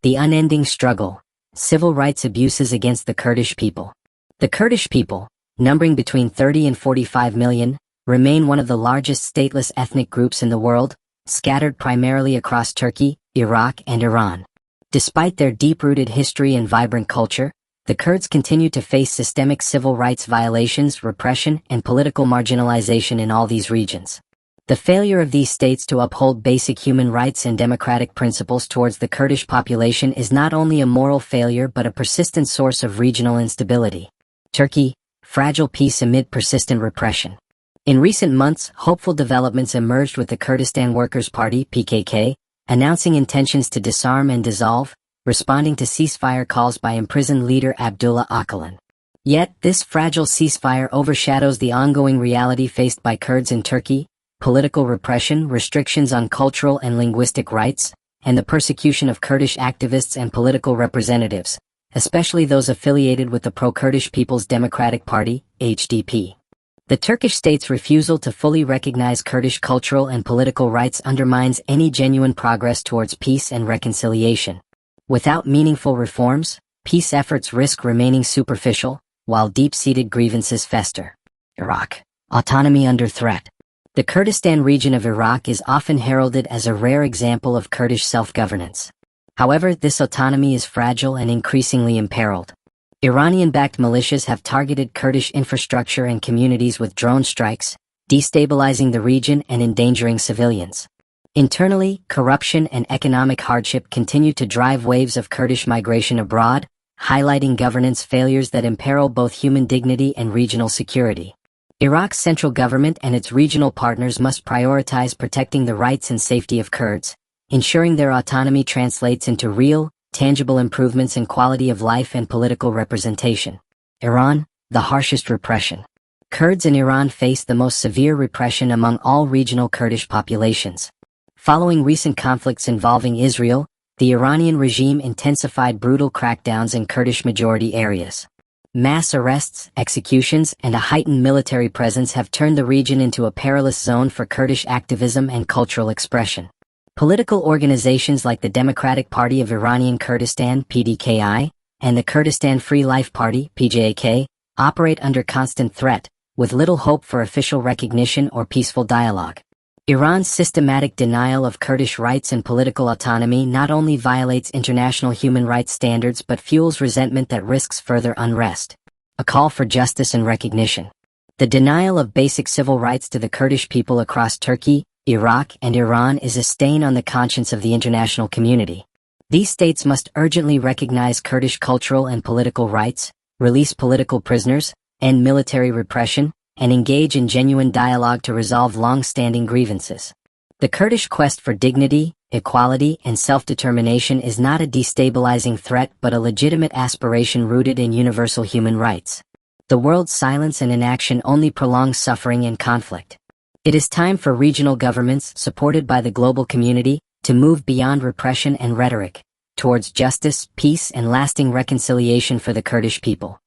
The Unending Struggle, Civil Rights Abuses Against the Kurdish People. The Kurdish people, numbering between 30 and 45 million, remain one of the largest stateless ethnic groups in the world, scattered primarily across Turkey, Iraq, and Iran. Despite their deep-rooted history and vibrant culture, the Kurds continue to face systemic civil rights violations, repression, and political marginalization in all these regions. The failure of these states to uphold basic human rights and democratic principles towards the Kurdish population is not only a moral failure but a persistent source of regional instability. Turkey, fragile peace amid persistent repression. In recent months, hopeful developments emerged with the Kurdistan Workers' Party (PKK) announcing intentions to disarm and dissolve, responding to ceasefire calls by imprisoned leader Abdullah Öcalan. Yet, this fragile ceasefire overshadows the ongoing reality faced by Kurds in Turkey: political repression, restrictions on cultural and linguistic rights, and the persecution of Kurdish activists and political representatives, especially those affiliated with the pro-Kurdish People's Democratic Party, HDP. The Turkish state's refusal to fully recognize Kurdish cultural and political rights undermines any genuine progress towards peace and reconciliation. Without meaningful reforms, peace efforts risk remaining superficial, while deep-seated grievances fester. Iraq. Autonomy under threat. The Kurdistan region of Iraq is often heralded as a rare example of Kurdish self-governance. However, this autonomy is fragile and increasingly imperiled. Iranian-backed militias have targeted Kurdish infrastructure and communities with drone strikes, destabilizing the region and endangering civilians. Internally, corruption and economic hardship continue to drive waves of Kurdish migration abroad, highlighting governance failures that imperil both human dignity and regional security. Iraq's central government and its regional partners must prioritize protecting the rights and safety of Kurds, ensuring their autonomy translates into real, tangible improvements in quality of life and political representation. Iran, the harshest repression. Kurds in Iran face the most severe repression among all regional Kurdish populations. Following recent conflicts involving Israel, the Iranian regime intensified brutal crackdowns in Kurdish-majority areas. Mass arrests, executions, and a heightened military presence have turned the region into a perilous zone for Kurdish activism and cultural expression. Political organizations like the Democratic Party of Iranian Kurdistan (PDKI) and the Kurdistan Free Life Party (PJAK) operate under constant threat, with little hope for official recognition or peaceful dialogue. Iran's systematic denial of Kurdish rights and political autonomy not only violates international human rights standards but fuels resentment that risks further unrest. A call for justice and recognition. The denial of basic civil rights to the Kurdish people across Turkey, Iraq, and Iran is a stain on the conscience of the international community. These states must urgently recognize Kurdish cultural and political rights, release political prisoners, end military repression, and engage in genuine dialogue to resolve long-standing grievances. The Kurdish quest for dignity, equality, and self-determination is not a destabilizing threat but a legitimate aspiration rooted in universal human rights. The world's silence and inaction only prolong suffering and conflict. It is time for regional governments, supported by the global community, to move beyond repression and rhetoric, towards justice, peace, and lasting reconciliation for the Kurdish people.